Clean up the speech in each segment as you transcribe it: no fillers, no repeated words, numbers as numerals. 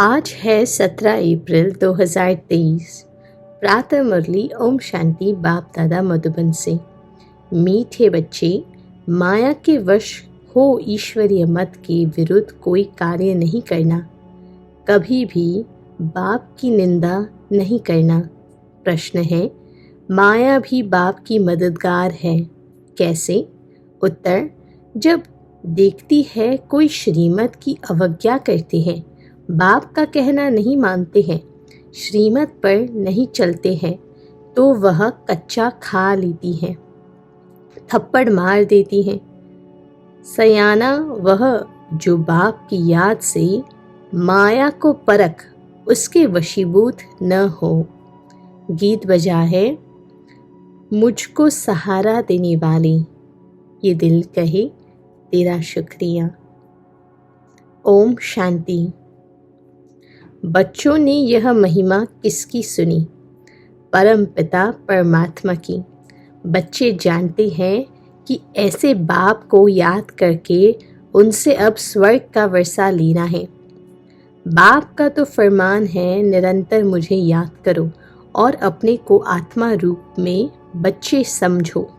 आज है 17 अप्रैल 2023। प्रातः मुरली ओम शांति बाप दादा मधुबन से। मीठे बच्चे, माया के वश हो ईश्वरीय मत के विरुद्ध कोई कार्य नहीं करना, कभी भी बाप की निंदा नहीं करना। प्रश्न है, माया भी बाप की मददगार है, कैसे? उत्तर, जब देखती है कोई श्रीमत की अवज्ञा करते हैं, बाप का कहना नहीं मानते हैं, श्रीमत पर नहीं चलते हैं, तो वह कच्चा खा लेती है, थप्पड़ मार देती हैं। सयाना वह जो बाप की याद से माया को परख उसके वशीभूत न हो। गीत बजा है, मुझको सहारा देने वाले, ये दिल कहे तेरा शुक्रिया। ओम शांति। बच्चों ने यह महिमा किसकी सुनी? परम पिता परमात्मा की। बच्चे जानते हैं कि ऐसे बाप को याद करके उनसे अब स्वर्ग का वर्षा लेना है। बाप का तो फरमान है, निरंतर मुझे याद करो और अपने को आत्मा रूप में बच्चे समझो,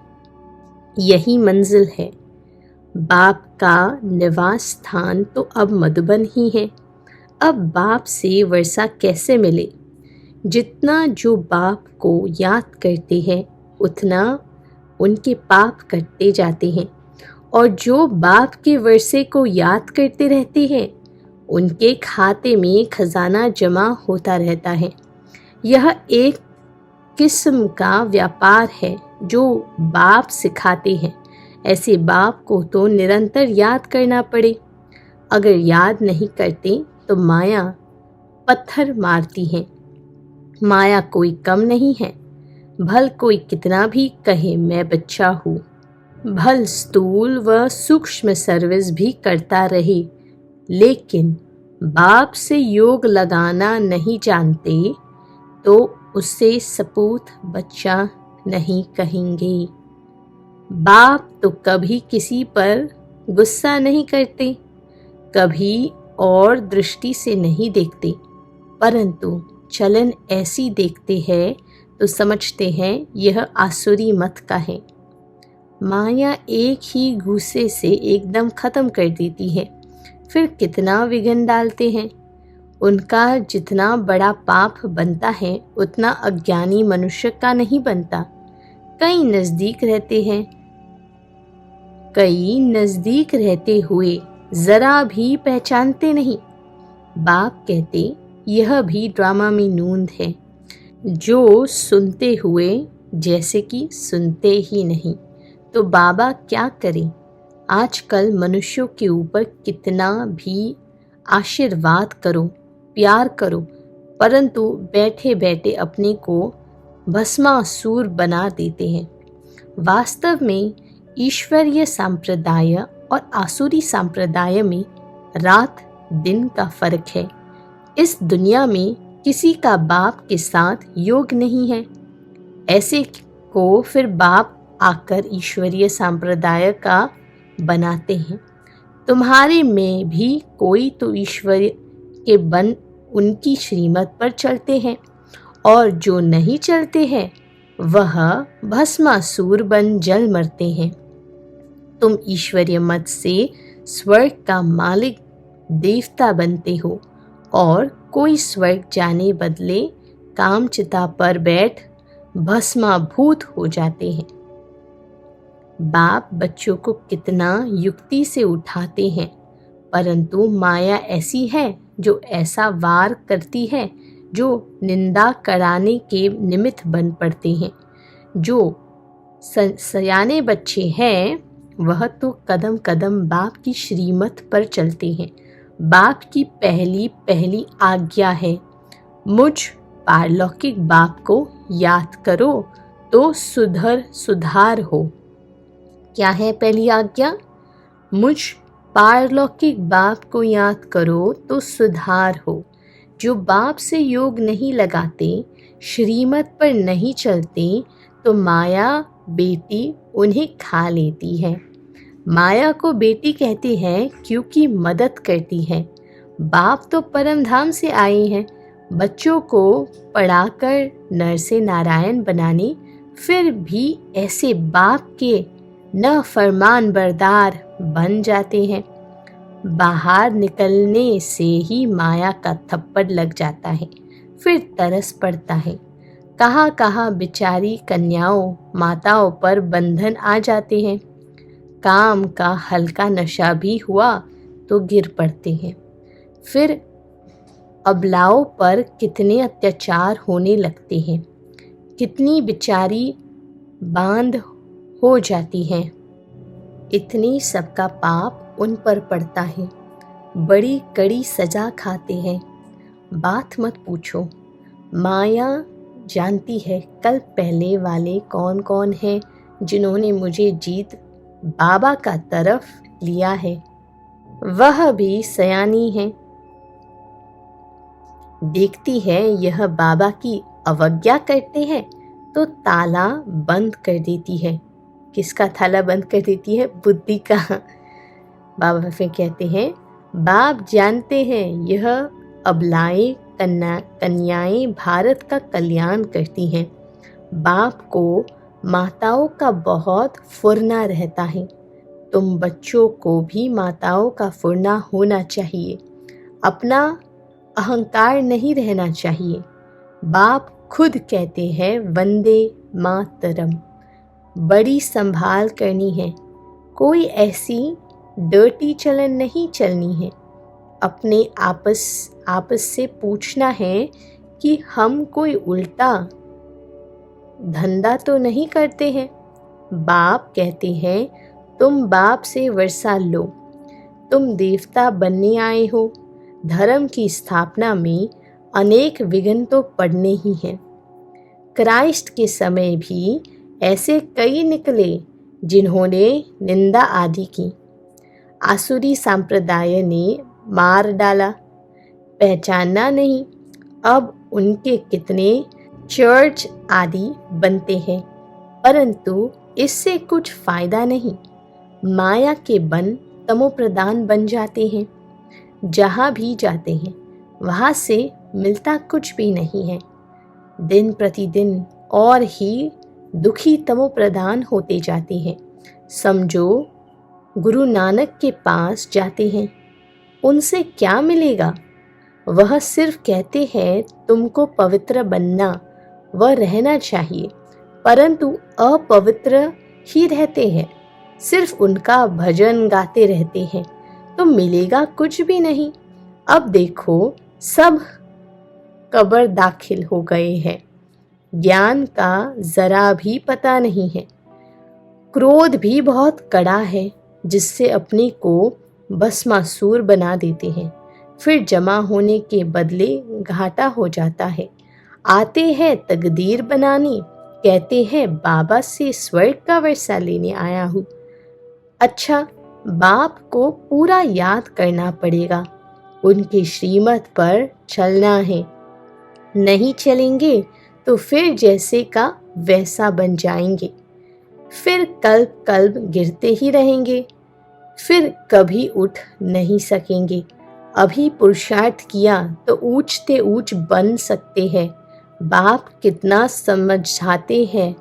यही मंजिल है। बाप का निवास स्थान तो अब मधुबन ही है। अब बाप से वर्षा कैसे मिले? जितना जो बाप को याद करते हैं उतना उनके पाप कटते जाते हैं, और जो बाप के वर्षे को याद करते रहते हैं उनके खाते में खजाना जमा होता रहता है। यह एक किस्म का व्यापार है जो बाप सिखाते हैं। ऐसे बाप को तो निरंतर याद करना पड़े। अगर याद नहीं करते तो माया पत्थर मारती है। माया कोई कम नहीं है, भल कोई कितना भी कहे मैं बच्चा हूँ, भल स्थूल व सूक्ष्म सर्विस भी करता रहे, लेकिन बाप से योग लगाना नहीं जानते तो उसे सपूत बच्चा नहीं कहेंगे। बाप तो कभी किसी पर गुस्सा नहीं करते, कभी और दृष्टि से नहीं देखते, परंतु चलन ऐसी देखते हैं तो समझते हैं यह आसुरी मत का है। माया एक ही घूसे से एकदम खत्म कर देती है, फिर कितना विघ्न डालते हैं। उनका जितना बड़ा पाप बनता है उतना अज्ञानी मनुष्य का नहीं बनता। कई नज़दीक रहते हुए जरा भी पहचानते नहीं। बाप कहते यह भी ड्रामा में नूंद है, जो सुनते हुए जैसे कि सुनते ही नहीं। तो बाबा क्या करें? आजकल मनुष्यों के ऊपर कितना भी आशीर्वाद करो, प्यार करो, परंतु बैठे बैठे अपने को भस्मासुर बना देते हैं। वास्तव में ईश्वरीय संप्रदाय और आसुरी संप्रदाय में रात दिन का फर्क है। इस दुनिया में किसी का बाप के साथ योग नहीं है। ऐसे को फिर बाप आकर ईश्वरीय संप्रदाय का बनाते हैं। तुम्हारे में भी कोई तो ईश्वर के बन उनकी श्रीमत पर चलते हैं, और जो नहीं चलते हैं वह भस्मासुर बन जल मरते हैं। तुम ईश्वरीय मत से स्वर्ग का मालिक देवता बनते हो, और कोई स्वर्ग जाने बदले कामचिता पर बैठ भस्माभूत हो जाते हैं। बाप बच्चों को कितना युक्ति से उठाते हैं, परंतु माया ऐसी है जो ऐसा वार करती है जो निंदा कराने के निमित्त बन पड़ते हैं। जो सयाने बच्चे हैं वह तो कदम कदम बाप की श्रीमत पर चलते हैं। बाप की पहली पहली आज्ञा है, मुझ पारलौकिक बाप को याद करो तो सुधार हो। क्या है पहली आज्ञा? मुझ पारलौकिक बाप को याद करो तो सुधार हो। जो बाप से योग नहीं लगाते, श्रीमत पर नहीं चलते, तो माया बेटी उन्हें खा लेती है। माया को बेटी कहते हैं क्योंकि मदद करती है। बाप तो परम धाम से आए हैं बच्चों को पढ़ाकर नर से नारायण बनाने, फिर भी ऐसे बाप के न फरमान बरदार बन जाते हैं। बाहर निकलने से ही माया का थप्पड़ लग जाता है, फिर तरस पड़ता है। कहाँ कहाँ बेचारी कन्याओं माताओं पर बंधन आ जाते हैं। काम का हल्का नशा भी हुआ तो गिर पड़ते हैं। फिर अबलाओं पर कितने अत्याचार होने लगते हैं, कितनी बेचारी बांध हो जाती हैं। इतनी सबका पाप उन पर पड़ता है, बड़ी कड़ी सजा खाते हैं। बात मत पूछो, माया जानती है कल पहले वाले कौन कौन हैं जिन्होंने मुझे जीत बाबा का तरफ लिया है। वह भी सयानी है, देखती है यह बाबा की अवज्ञा करते हैं तो ताला बंद कर देती है। किसका ताला बंद कर देती है? बुद्धि का। बाबा फिर कहते हैं, बाप जानते हैं यह अबलाएं कन्याएं भारत का कल्याण करती हैं। बाप को माताओं का बहुत फुरना रहता है। तुम बच्चों को भी माताओं का फुरना होना चाहिए, अपना अहंकार नहीं रहना चाहिए। बाप खुद कहते हैं वंदे मातरम। बड़ी संभाल करनी है, कोई ऐसी डर्टी चलन नहीं चलनी है। अपने आपस से पूछना है कि हम कोई उल्टा धंधा तो नहीं करते हैं। बाप कहते हैं तुम बाप से वर्षा लो, तुम देवता बनने आए हो। धर्म की स्थापना में अनेक विघ्न तो पड़ने ही हैं। क्राइस्ट के समय भी ऐसे कई निकले जिन्होंने निंदा आदि की। आसुरी संप्रदाय ने मार डाला, पहचानना नहीं। अब उनके कितने चर्च आदि बनते हैं, परंतु इससे कुछ फायदा नहीं। माया के बन तमोप्रधान बन जाते हैं। जहाँ भी जाते हैं वहाँ से मिलता कुछ भी नहीं है। दिन प्रतिदिन और ही दुखी तमोप्रधान होते जाते हैं। समझो गुरु नानक के पास जाते हैं, उनसे क्या मिलेगा? वह सिर्फ कहते हैं तुमको पवित्र बनना व रहना चाहिए, परंतु अपवित्र ही रहते हैं। सिर्फ उनका भजन गाते रहते हैं, तो मिलेगा कुछ भी नहीं। अब देखो सब कब्र दाखिल हो गए हैं, ज्ञान का जरा भी पता नहीं है। क्रोध भी बहुत कड़ा है, जिससे अपने को भस्मासुर बना देते हैं। फिर जमा होने के बदले घाटा हो जाता है। आते हैं तकदीर बनाने, कहते हैं बाबा से स्वर्ग का वर्षा लेने आया हूँ। अच्छा, बाप को पूरा याद करना पड़ेगा, उनकी श्रीमत पर चलना है। नहीं चलेंगे तो फिर जैसे का वैसा बन जाएंगे, फिर कल्प कल्प गिरते ही रहेंगे, फिर कभी उठ नहीं सकेंगे। अभी पुरुषार्थ किया तो ऊंचते ऊंच बन सकते हैं। बाप कितना समझाते हैं,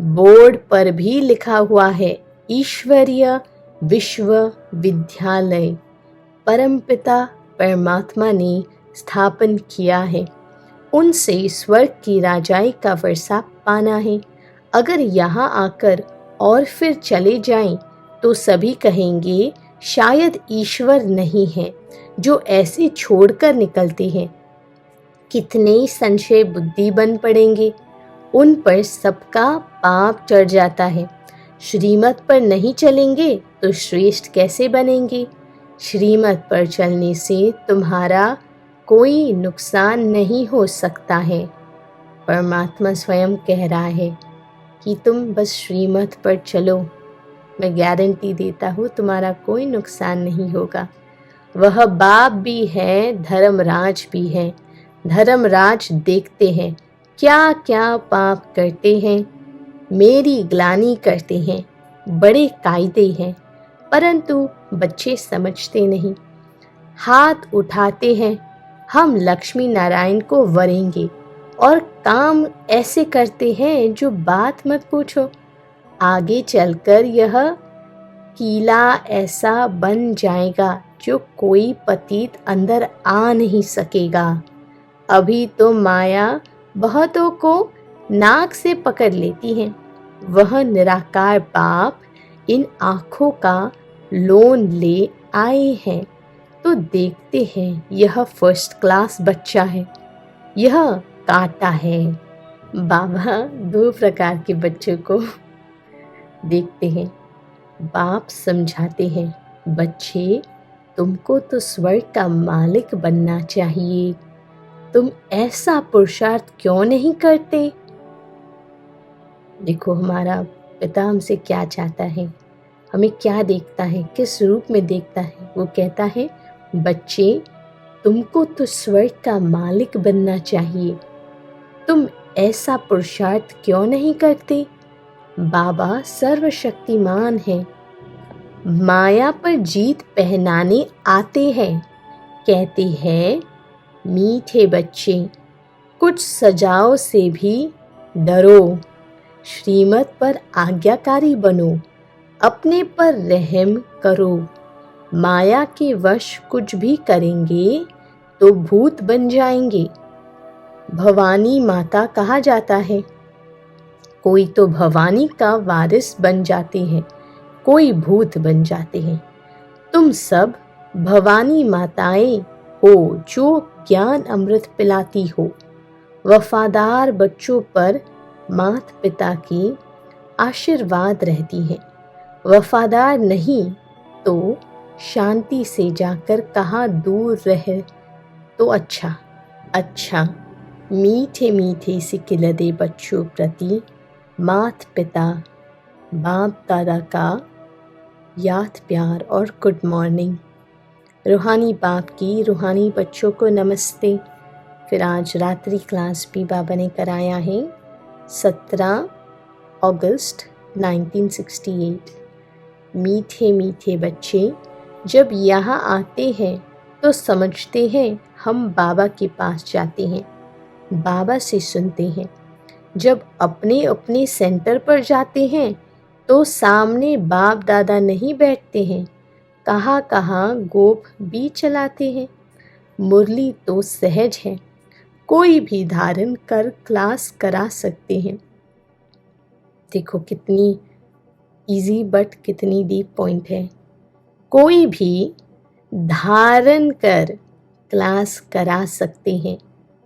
बोर्ड पर भी लिखा हुआ है, ईश्वरीय विश्वविद्यालय परमपिता परमात्मा ने स्थापन किया है। उनसे स्वर्ग की राजाई का वर्षा पाना है। अगर यहाँ आकर और फिर चले जाएं तो सभी कहेंगे शायद ईश्वर नहीं है जो ऐसे छोड़कर निकलते हैं। कितने संशय बुद्धि बन पड़ेंगे, उन पर सबका पाप चढ़ जाता है। श्रीमत पर नहीं चलेंगे तो श्रेष्ठ कैसे बनेंगे? श्रीमत पर चलने से तुम्हारा कोई नुकसान नहीं हो सकता है। परमात्मा स्वयं कह रहा है कि तुम बस श्रीमत पर चलो, मैं गारंटी देता हूँ तुम्हारा कोई नुकसान नहीं होगा। वह बाप भी है, धर्मराज भी है। धर्मराज देखते हैं क्या क्या पाप करते हैं, मेरी ग्लानि करते हैं, बड़े कायदे हैं, परंतु बच्चे समझते नहीं। हाथ उठाते हैं, हम लक्ष्मी नारायण को वरेंगे और काम ऐसे करते हैं जो बात मत पूछो। आगे चलकर यह किला ऐसा बन जाएगा जो कोई पतित अंदर आ नहीं सकेगा। अभी तो माया बहुतों को नाक से पकड़ लेती है। वह निराकार बाप इन आँखों का लोन ले आए हैं तो देखते हैं यह फर्स्ट क्लास बच्चा है, यह कांटा है। बाबा दो प्रकार के बच्चों को देखते हैं। बाप समझाते हैं, बच्चे तुमको तो स्वर्ग का मालिक बनना चाहिए, तुम ऐसा पुरुषार्थ क्यों नहीं करते? देखो हमारा पिता हमसे क्या चाहता है, हमें क्या देखता है, किस रूप में देखता है। वो कहता है, बच्चे तुमको तो स्वर्ग का मालिक बनना चाहिए, तुम ऐसा पुरुषार्थ क्यों नहीं करते? बाबा सर्वशक्तिमान है, माया पर जीत पहनाने आते हैं। कहते हैं, मीठे बच्चे कुछ सजाओ से भी डरो, श्रीमत पर आज्ञाकारी बनो, अपने पर रहम करो। माया के वश कुछ भी करेंगे तो भूत बन जाएंगे। भवानी माता कहा जाता है, कोई तो भवानी का वारिस बन जाते हैं, कोई भूत बन जाते हैं। तुम सब भवानी माताएं हो जो ज्ञान अमृत पिलाती हो। वफादार बच्चों पर माता पिता की आशीर्वाद रहती है। वफादार नहीं तो शांति से जाकर कहाँ दूर रहे तो अच्छा। मीठे मीठे सिकिलदे बच्चों प्रति माता पिता बाप दादा का याद प्यार और गुड मॉर्निंग। रूहानी बाप की रूहानी बच्चों को नमस्ते। फिर आज रात्रि क्लास भी बाबा ने कराया है 17 अगस्त 1968। मीठे मीठे बच्चे जब यहाँ आते हैं तो समझते हैं हम बाबा के पास जाते हैं, बाबा से सुनते हैं। जब अपने अपने सेंटर पर जाते हैं तो सामने बाप दादा नहीं बैठते हैं, कहाँ गोप भी चलाते हैं। मुरली तो सहज है, कोई भी धारण कर क्लास करा सकते हैं। देखो कितनी इजी बट कितनी डीप पॉइंट है। कोई भी धारण कर क्लास करा सकते हैं।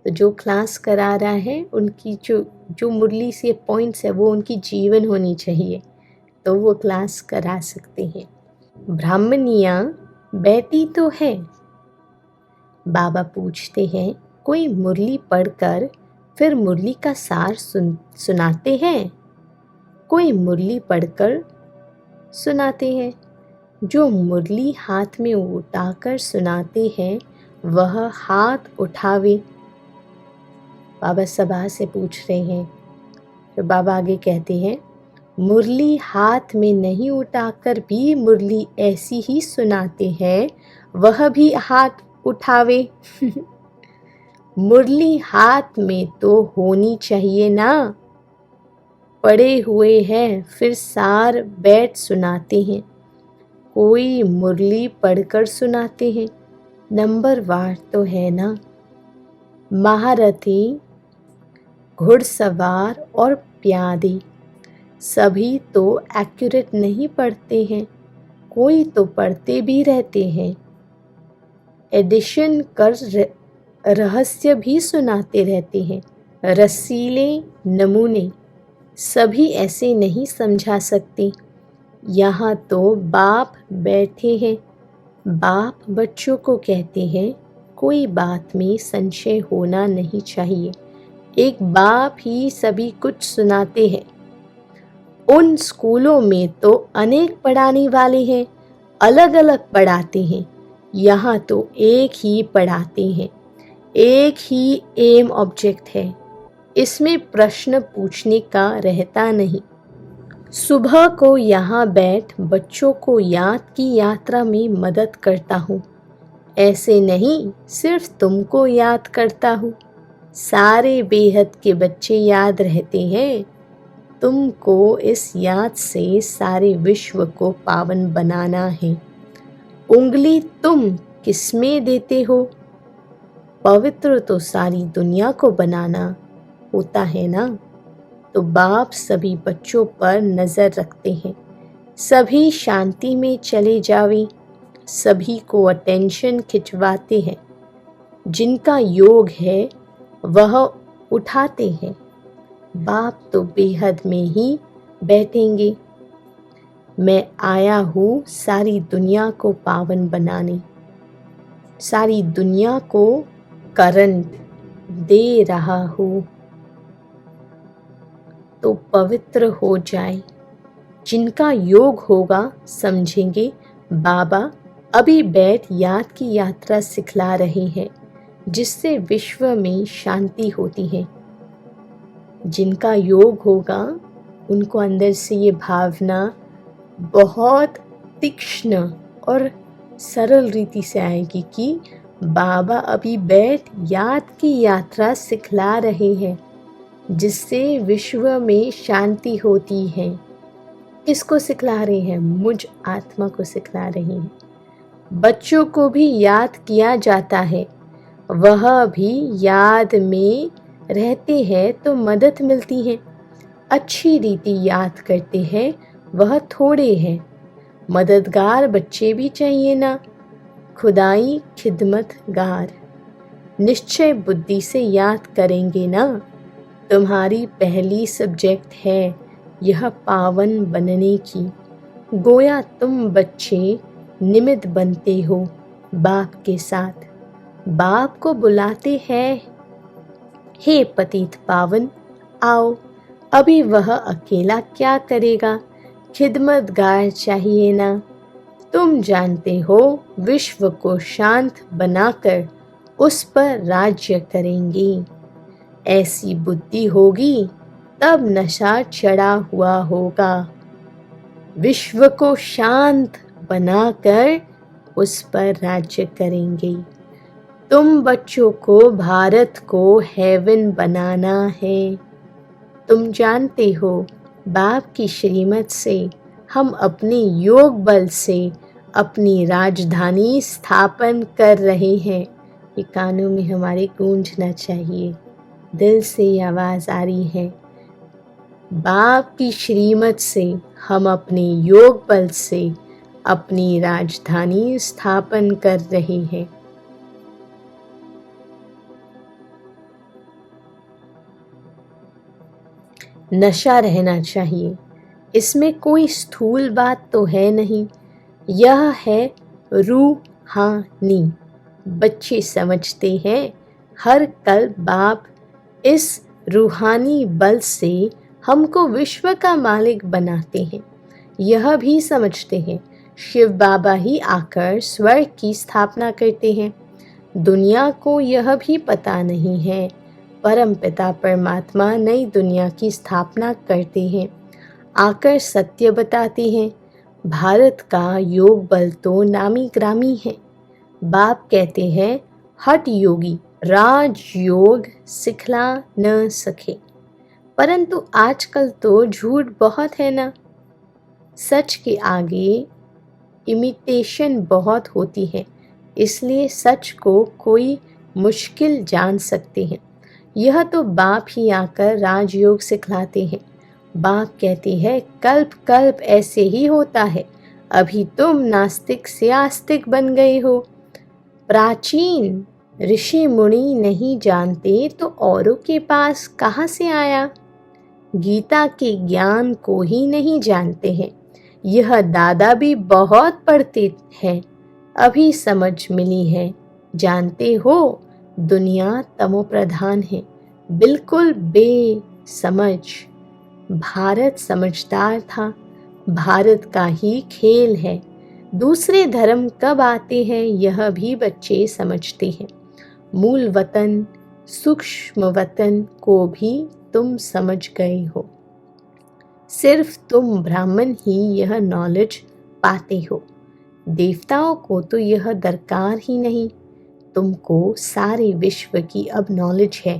तो जो क्लास करा रहा है उनकी जो मुरली से पॉइंट्स है वो उनकी जीवन होनी चाहिए, तो वो क्लास करा सकते हैं। ब्राह्मणियाँ बैठी तो है। बाबा पूछते हैं, कोई मुरली पढ़कर फिर मुरली का सार सुनाते हैं? कोई मुरली पढ़कर सुनाते हैं। जो मुरली हाथ में उठाकर सुनाते हैं वह हाथ उठावे। बाबा सभा से पूछ रहे हैं। तो बाबा आगे कहते हैं, मुरली हाथ में नहीं उठाकर भी मुरली ऐसी ही सुनाते हैं, वह भी हाथ उठावे। मुरली हाथ में तो होनी चाहिए ना। पड़े हुए हैं फिर सार बैठ सुनाते हैं। कोई मुरली पढ़कर सुनाते हैं, नंबर वार तो है ना। महारथी घुड़सवार और प्यादे सभी तो एक्यूरेट नहीं पढ़ते हैं, कोई तो पढ़ते भी रहते हैं। एडिशन कर रहस्य भी सुनाते रहते हैं। रसीले नमूने सभी ऐसे नहीं समझा सकते। यहाँ तो बाप बैठे हैं। बाप बच्चों को कहते हैं, कोई बात में संशय होना नहीं चाहिए। एक बाप ही सभी कुछ सुनाते हैं। उन स्कूलों में तो अनेक पढ़ाने वाले हैं, अलग अलग पढ़ाते हैं। यहाँ तो एक ही पढ़ाते हैं, एक ही एम ऑब्जेक्ट है। इसमें प्रश्न पूछने का रहता नहीं। सुबह को यहाँ बैठ बच्चों को याद की यात्रा में मदद करता हूँ। ऐसे नहीं सिर्फ तुमको याद करता हूँ, सारे बेहद के बच्चे याद रहते हैं। तुमको इस याद से सारे विश्व को पावन बनाना है। उंगली तुम किसमें देते हो? पवित्र तो सारी दुनिया को बनाना होता है ना। तो बाप सभी बच्चों पर नज़र रखते हैं, सभी शांति में चले जावे, सभी को अटेंशन खिंचवाते हैं। जिनका योग है वह उठाते हैं। बाप तो बेहद में ही बैठेंगे। मैं आया हूँ सारी दुनिया को पावन बनाने, सारी दुनिया को करंट दे रहा हूँ तो पवित्र हो जाए। जिनका योग होगा समझेंगे बाबा अभी बैठ याद की यात्रा सिखला रहे हैं, जिससे विश्व में शांति होती है। जिनका योग होगा उनको अंदर से ये भावना बहुत तीक्ष्ण और सरल रीति से आएगी कि बाबा अभी बैठ याद की यात्रा सिखला रहे हैं, जिससे विश्व में शांति होती है। किसको सिखला रहे हैं? मुझ आत्मा को सिखला रहे हैं। बच्चों को भी याद किया जाता है, वह भी याद में रहते हैं तो मदद मिलती है। अच्छी रीति याद करते हैं वह थोड़े हैं। मददगार बच्चे भी चाहिए ना, खुदाई खिदमतगार। निश्चय बुद्धि से याद करेंगे ना। तुम्हारी पहली सब्जेक्ट है यह पावन बनने की। गोया तुम बच्चे निमित्त बनते हो बाप के साथ। बाप को बुलाते हैं, हे पतित पावन आओ। अभी वह अकेला क्या करेगा? खिदमतगार चाहिए ना। तुम जानते हो विश्व को शांत बनाकर उस पर राज्य करेंगे। ऐसी बुद्धि होगी तब नशा चढ़ा हुआ होगा। विश्व को शांत बनाकर उस पर राज्य करेंगे। तुम बच्चों को भारत को हेवन बनाना है। तुम जानते हो बाप की श्रीमत से हम अपने योग बल से अपनी राजधानी स्थापन कर रहे हैं। ये कानों में हमारे गूंजना चाहिए, दिल से ये आवाज़ आ रही है। बाप की श्रीमत से हम अपने योग बल से अपनी राजधानी स्थापन कर रहे हैं। नशा रहना चाहिए, इसमें कोई स्थूल बात तो है नहीं। यह है रूहानी। बच्चे समझते हैं हर कल बाप इस रूहानी बल से हमको विश्व का मालिक बनाते हैं। यह भी समझते हैं शिव बाबा ही आकर स्वर्ग की स्थापना करते हैं। दुनिया को यह भी पता नहीं है परम पिता परमात्मा नई दुनिया की स्थापना करते हैं, आकर सत्य बताते हैं। भारत का योग बल तो नामी ग्रामी है। बाप कहते हैं हठ योगी राजयोग सिखला न सके, परंतु आजकल तो झूठ बहुत है ना। सच के आगे इमिटेशन बहुत होती है, इसलिए सच को कोई मुश्किल जान सकते हैं। यह तो बाप ही आकर राजयोग सिखलाते हैं। बाप कहते हैं कल्प कल्प ऐसे ही होता है। अभी तुम नास्तिक से आस्तिक बन गए हो। प्राचीन ऋषि मुनि नहीं जानते तो औरों के पास कहाँ से आया? गीता के ज्ञान को ही नहीं जानते हैं। यह दादा भी बहुत पढ़ते हैं, अभी समझ मिली है। जानते हो दुनिया तमो प्रधान है, बिल्कुल बेसमझ। भारत समझदार था। भारत का ही खेल है। दूसरे धर्म कब आते हैं यह भी बच्चे समझते हैं। मूल वतन सूक्ष्म वतन को भी तुम समझ गए हो। सिर्फ तुम ब्राह्मण ही यह नॉलेज पाते हो। देवताओं को तो यह दरकार ही नहीं। तुमको सारे विश्व की अब नॉलेज है।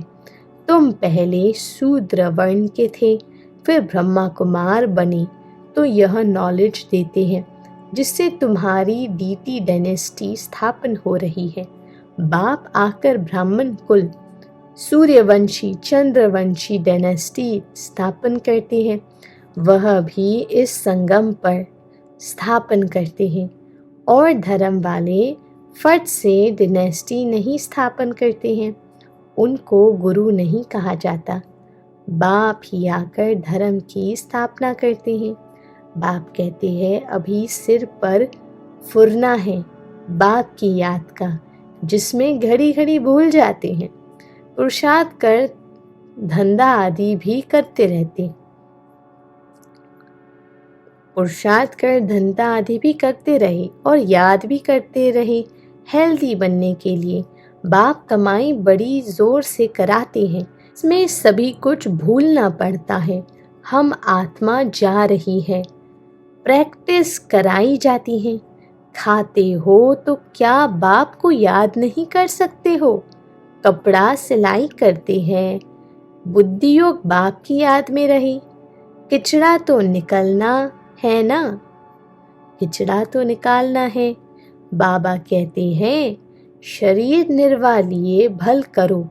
तुम पहले शूद्र वर्ण के थे, फिर ब्रह्मा कुमार बने, तो यह नॉलेज देते हैं जिससे तुम्हारी डीटी डायनेस्टी स्थापन हो रही है। बाप आकर ब्राह्मण कुल, सूर्यवंशी, चंद्रवंशी डायनेस्टी स्थापन करते हैं। वह भी इस संगम पर स्थापन करते हैं। और धर्म वाले फट से डायनेस्टी नहीं स्थापन करते हैं। उनको गुरु नहीं कहा जाता। बाप ही आकर धर्म की स्थापना करते हैं। बाप कहते हैं अभी सिर पर फुरना है बाप की याद का, जिसमें घड़ी घड़ी भूल जाते हैं। पुरुषार्थ कर धंधा आदि भी करते रहते, पुरुषार्थ कर धंधा आदि भी करते रहे और याद भी करते रहे हेल्दी बनने के लिए। बाप कमाई बड़ी जोर से कराते हैं, इसमें सभी कुछ भूलना पड़ता है। हम आत्मा जा रही है, प्रैक्टिस कराई जाती है। खाते हो तो क्या बाप को याद नहीं कर सकते हो? कपड़ा सिलाई करते हैं, बुद्धि योग बाप की याद में रहे। किचड़ा तो निकलना है ना, किचड़ा तो निकालना है। बाबा कहते हैं शरीर निर्वाह लिए भल करो,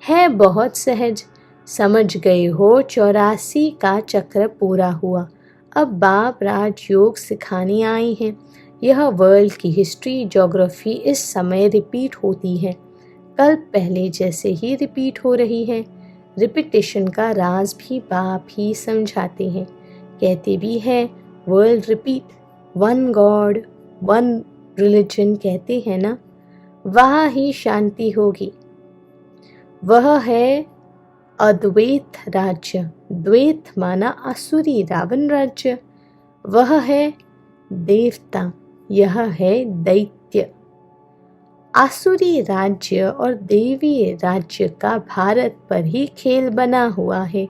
है बहुत सहज। समझ गए हो 84 का चक्र पूरा हुआ। अब बाप राजयोग सिखाने आए हैं। यह वर्ल्ड की हिस्ट्री ज्योग्राफी इस समय रिपीट होती है, कल पहले जैसे ही रिपीट हो रही है। रिपीटेशन का राज भी बाप ही समझाते हैं। कहते भी है world repeat, one God one religion कहते हैं ना, वहाँ ही शांति होगी। वह है अद्वैत राज्य, द्वैत माना असुरी रावण राज्य। वह है देवता, यह है दैत्य। आसुरी राज्य और देवी राज्य का भारत पर ही खेल बना हुआ है।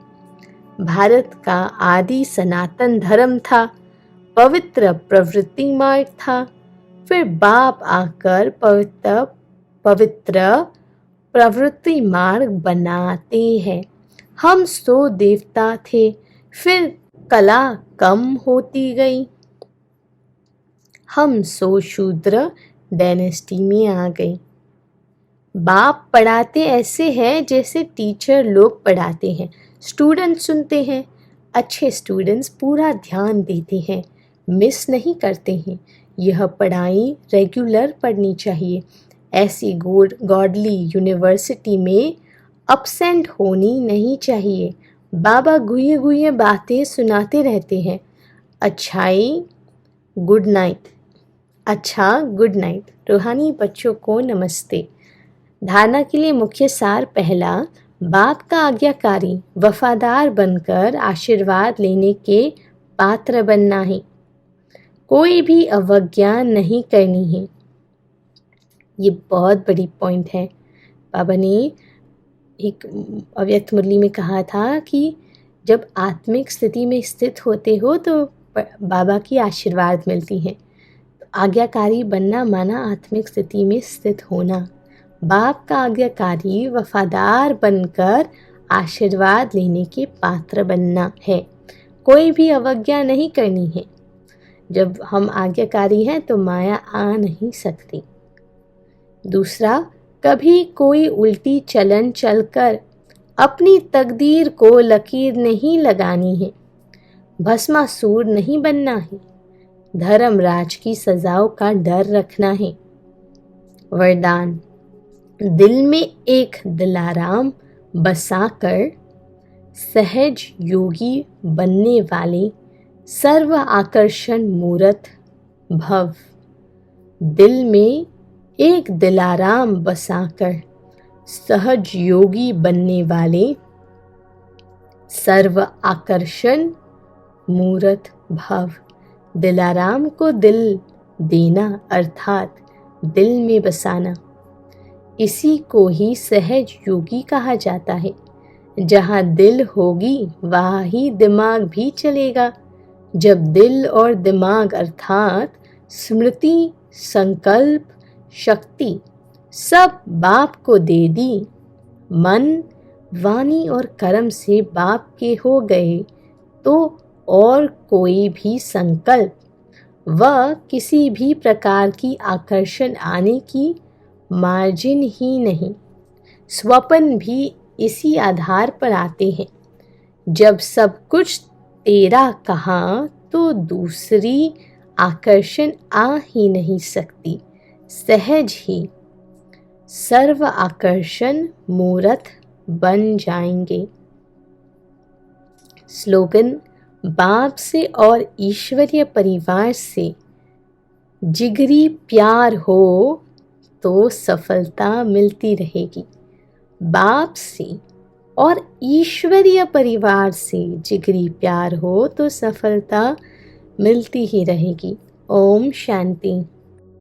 भारत का आदि सनातन धर्म था, पवित्र प्रवृत्ति मार्ग था। फिर बाप आकर पवित्र प्रवृत्ति मार्ग बनाते हैं। हम 100 देवता थे, फिर कला कम होती गई। हम 100 शूद्र डायनेस्टी में आ गए। बाप पढ़ाते ऐसे हैं जैसे टीचर लोग पढ़ाते हैं। स्टूडेंट सुनते हैं, अच्छे स्टूडेंट्स पूरा ध्यान देते हैं, मिस नहीं करते हैं। यह पढ़ाई रेगुलर पढ़नी चाहिए। ऐसी गॉडली यूनिवर्सिटी में अपसेंट होनी नहीं चाहिए। बाबा गुये गुये बातें सुनाते रहते हैं। अच्छाई गुड नाइट, अच्छा गुड नाइट। रूहानी बच्चों को नमस्ते। धारणा के लिए मुख्य सार पहला, बाप का आज्ञाकारी वफादार बनकर आशीर्वाद लेने के पात्र बनना है। कोई भी अवज्ञा नहीं करनी है। ये बहुत बड़ी पॉइंट है। बाबा ने एक अव्यक्त मुरली में कहा था कि जब आत्मिक स्थिति में स्थित होते हो तो बाबा की आशीर्वाद मिलती है। तो आज्ञाकारी बनना माना आत्मिक स्थिति में स्थित होना। बाप का आज्ञाकारी वफादार बनकर आशीर्वाद लेने के पात्र बनना है। कोई भी अवज्ञा नहीं करनी है। जब हम आज्ञाकारी हैं तो माया आ नहीं सकती। दूसरा, कभी कोई उल्टी चलन चलकर अपनी तकदीर को लकीर नहीं लगानी है। भस्मासुर नहीं बनना है। धर्मराज की सजाओं का डर रखना है। वरदान, दिल में एक दिलाराम बसाकर सहज योगी बनने वाले सर्व आकर्षण मूर्त भव। दिल में एक दिलाराम बसाकर सहज योगी बनने वाले सर्व आकर्षण मूर्त भव। दिलाराम को दिल देना अर्थात दिल में बसाना, इसी को ही सहज योगी कहा जाता है। जहाँ दिल होगी वहाँ ही दिमाग भी चलेगा। जब दिल और दिमाग अर्थात स्मृति, संकल्प, शक्ति सब बाप को दे दी। मन, वाणी और कर्म से बाप के हो गए तो और कोई भी संकल्प व किसी भी प्रकार की आकर्षण आने की मार्जिन ही नहीं। स्वप्न भी इसी आधार पर आते हैं। जब सब कुछ तेरा कहा तो दूसरी आकर्षण आ ही नहीं सकती। सहज ही सर्व आकर्षण मूर्त बन जाएंगे। स्लोगन: बाप से और ईश्वरीय परिवार से जिगरी प्यार हो तो सफलता मिलती रहेगी। बाप से और ईश्वरीय परिवार से जिगरी प्यार हो तो सफलता मिलती ही रहेगी। ओम शांति।